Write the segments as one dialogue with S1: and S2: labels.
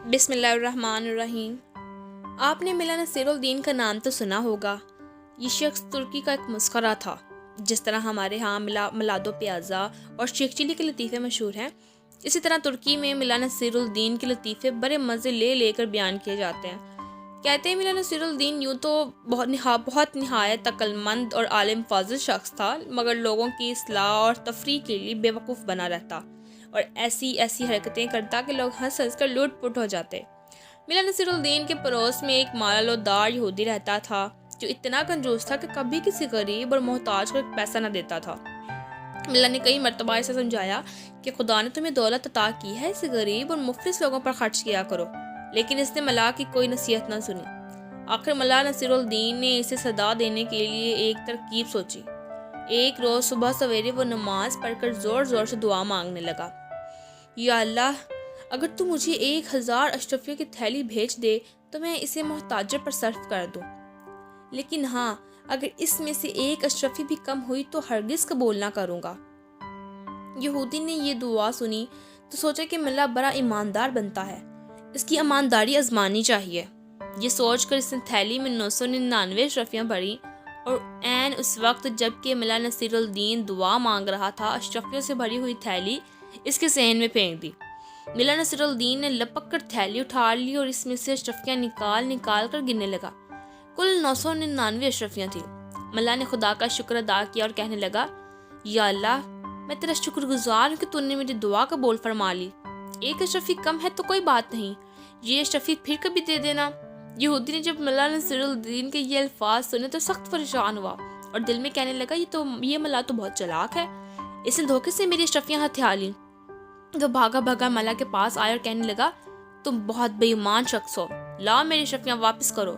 S1: بسم اللہ الرحمن الرحیم۔ آپ نے ملا نصیر الدین کا نام تو سنا ہوگا۔ یہ شخص ترکی کا ایک مسخرہ تھا۔ جس طرح ہمارے ہاں ملاد و پیازا اور شیخ چلی کے لطیفے مشہور ہیں، اسی طرح ترکی میں ملا نصیر الدین کے لطیفے بڑے مزے لے کر بیان کیے جاتے ہیں۔ کہتے ہیں ملا نصیر الدین یوں تو بہت نہایت عقل مند اور عالم فاضل شخص تھا، مگر لوگوں کی اصلاح اور تفریح کے لیے بے وقوف بنا رہتا اور ایسی حرکتیں کرتا کہ لوگ ہنس کر لوٹ پوٹ ہو جاتے۔ ملا نصیر الدین کے پڑوس میں ایک مال و دار یہودی رہتا تھا جو اتنا کنجوس تھا کہ کبھی کسی غریب اور محتاج کو ایک پیسہ نہ دیتا تھا۔ ملا نے کئی مرتبہ اسے سمجھایا کہ خدا نے تمہیں دولت عطا کی ہے، اسے غریب اور مفلس لوگوں پر خرچ کیا کرو، لیکن اس نے ملا کی کوئی نصیحت نہ سنی۔ آخر ملا نصیر الدین نے اسے صدا دینے کے لیے ایک ترکیب سوچی۔ ایک روز صبح سویرے وہ نماز پڑھ کر زور سے دعا مانگنے لگا۔ یا اللہ، اگر تو مجھے 1000 اشرفیوں کی تھیلی بھیج دے تو میں اسے محتاجر پر صرف کر دوں، لیکن ہاں، اگر اس میں سے ایک اشرفی بھی کم ہوئی تو ہرگز قبول نہ کروں گا۔ یہودی نے یہ دعا سنی تو سوچا کہ ملا بڑا ایماندار بنتا ہے، اس کی ایمانداری آزمانی چاہیے۔ یہ سوچ کر اس نے تھیلی میں 999 اشرفیاں بھری اور عین اس وقت جب کہ ملا نصیر الدین دعا مانگ رہا تھا، اشرفیوں سے بھری ہوئی تھیلی اس کے صحن میں پھینک دی۔ ملا نصیر الدین نے لپک کر تھیلی اٹھا لی اور اس میں سے اشرفیاں نکال کر گننے لگا۔ کل 999 اشرفیاں تھیں۔ ملا نے خدا کا شکر ادا کیا اور کہنے لگا، یا اللہ، میں تیرا شکر گزار ہوں کہ تو نے میری دعا قبول فرما لی۔ ایک اشرفی کم ہے تو کوئی بات نہیں، یہ اشرفی پھر کبھی دے دینا۔ یہودی نے جب ملا نصیر الدین کے یہ الفاظ سنے تو سخت پریشان ہوا اور دل میں کہنے لگا، یہ ملا تو بہت چلاک ہے، اس نے دھوکے سے میری اشرفیاں ہتھیا لی۔ تو بھاگا ملا کے پاس آیا اور کہنے لگا، تم بہت بے ایمان شخص ہو، لاؤ میری اشرفیاں واپس کرو۔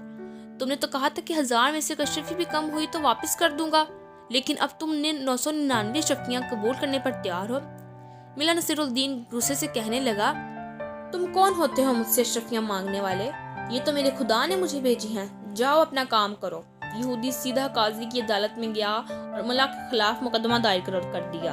S1: تم نے تو کہا تھا کہ 1000 میں سے ایک اشرفی بھی کم ہوئی تو واپس کر دوں گا، لیکن اب تم نے 999 اشرفیاں قبول کرنے پر تیار ہو۔ ملا نصیر الدین غصے سے کہنے لگا، تم کون ہوتے ہو مجھ سے اشرفیاں مانگنے والے؟ یہ تو میرے خدا نے مجھے بھیجی ہیں، جاؤ اپنا کام کرو۔ یہودی سیدھا قاضی کی عدالت میں گیا اور ملا کے خلاف مقدمہ دائر کر دیا۔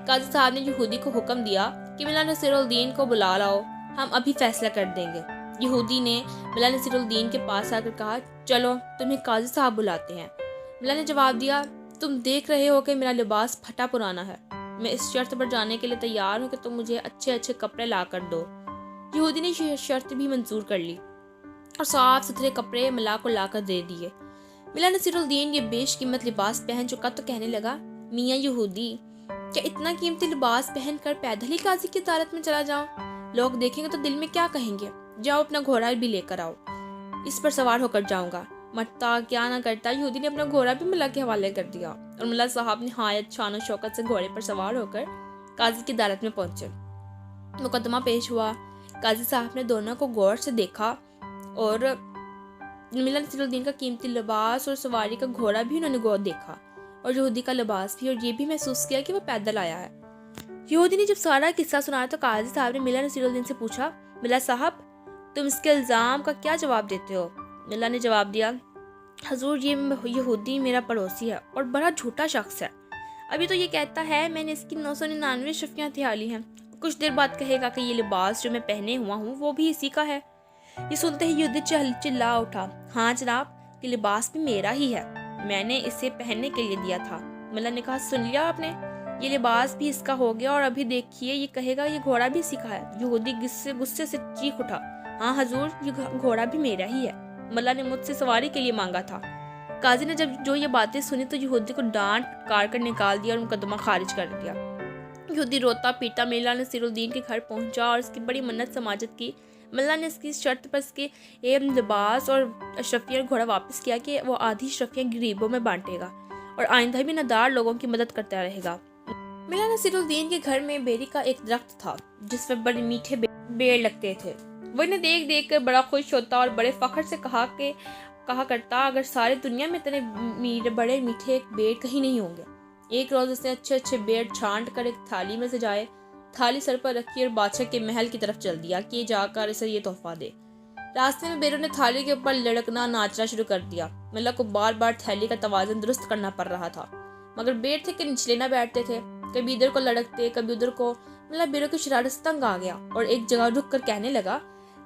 S1: قاضی صاحب نے یہودی کو حکم دیا کہ ملا نصیر الدین کو بلا لاؤ، ہم ابھی فیصلہ کر دیں گے۔ یہودی نے ملا نصیر الدین کے پاس آ کر کہا، چلو تمہیں قاضی صاحب بلاتے ہیں۔ ملا نے جواب دیا، تم دیکھ رہے ہو کہ میرا لباس پھٹا پرانا ہے، میں اس شرط پر جانے کے لیے تیار ہوں کہ تم مجھے اچھے کپڑے لا کر دو۔ یہودی نے یہ شرط بھی منظور کر لی اور صاف ستھرے کپڑے ملا کو لا کر دے دیے۔ ملا نصیر الدین یہ بیش قیمت لباس پہن چکا تو کہنے لگا، میاں یہودی، کیا اتنا قیمتی لباس پہن کر پیدل ہی قاضی کی عدالت میں چلا جاؤں؟ لوگ دیکھیں گے تو دل میں کیا کہیں گے؟ جاؤ اپنا گھوڑا بھی لے کر آؤ، اس پر سوار ہو کر جاؤں گا۔ مرتا کیا نہ کرتا، یہودی نے اپنا گھوڑا بھی ملا کے حوالے کر دیا اور ملا صاحب نہایت شان و شوکت سے گھوڑے پر سوار ہو کر قاضی کی عدالت میں پہنچے۔ مقدمہ پیش ہوا۔ قاضی صاحب نے دونوں کو غور سے دیکھا اور ملا نصیر الدین کا قیمتی لباس اور سواری کا گھوڑا بھی انہوں نے غور دیکھا اور یہودی کا لباس بھی، اور یہ بھی محسوس کیا کہ وہ پیدل آیا ہے۔ یہودی نے جب سارا قصہ سنایا تو قاضی صاحب نے ملا نصیر الدین سے پوچھا، ملا صاحب، تم اس کے الزام کا کیا جواب دیتے ہو؟ ملا نے جواب دیا، حضور، یہ یہودی میرا پڑوسی ہے اور بڑا جھوٹا شخص ہے۔ ابھی تو یہ کہتا ہے میں نے اس کی 999 اشرفیاں ہتھیا لی ہیں، کچھ دیر بعد کہے گا کہ یہ لباس جو میں پہنے ہوا ہوں وہ بھی اسی کا ہے۔ یہ سنتے ہی یہودی چلا اٹھا، ہاں جناب، یہ لباس بھی میرا ہی ہے، میں نے اسے پہننے کے لیے دیا تھا۔ ملا نے کہا، سن لیا آپ نے، یہ لباس بھی اس کا ہو گیا اور ابھی دیکھیے یہ کہے گا یہ گھوڑا بھی اسی کا ہے۔ یہودی غصے سے چیخ اٹھا، ہاں حضور، یہ گھوڑا بھی میرا ہی ہے، ملا نے مجھ سے سواری کے لیے مانگا تھا۔ قاضی نے جب یہ باتیں سنی تو یہودی کو ڈانٹ کار کر نکال دیا اور مقدمہ خارج کر دیا۔ یہودی روتا پیٹا ملا نصیر الدین کے گھر پہنچا اور اس کی بڑی منت سماجت کی۔ ملا نے اس کی شرط پر اس کے لباس اور اشرفیاں اور گھوڑا واپس کیا کہ وہ آدھی اشرفیاں غریبوں میں بانٹے گا اور آئندہ بھی ندار لوگوں کی مدد کرتا رہے گا۔ ملا نصیر الدین کے گھر میں بیری کا ایک درخت تھا جس پر بڑے میٹھے بیڑ لگتے تھے۔ وہ انہیں دیکھ کر بڑا خوش ہوتا اور بڑے فخر سے کہا کرتا، اگر ساری دنیا میں اتنے بڑے میٹھے بیڑ کہیں نہیں ہوں گے۔ ایک روز اس نے اچھے بیڑ چھانٹ کر ایک تھالی میں سجائے، تھالی سر پر رکھی اور بادشاہ کے محل کی طرف چل دیا کہ جا کر اسے یہ تحفہ دے۔ راستے میں بیروں نے تھالی کے اوپر لڑکنا ناچنا شروع کر دیا۔ ملا کو بار تھیلی کا توازن درست کرنا پڑ رہا تھا، مگر بیڑ تھے کہ نچلے نہ بیٹھتے تھے، کبھی ادھر کو لڑکتے کبھی ادھر کو۔ ملا بیروں کی شرارت سے تنگ آ گیا اور ایک جگہ رک کر کہنے لگا،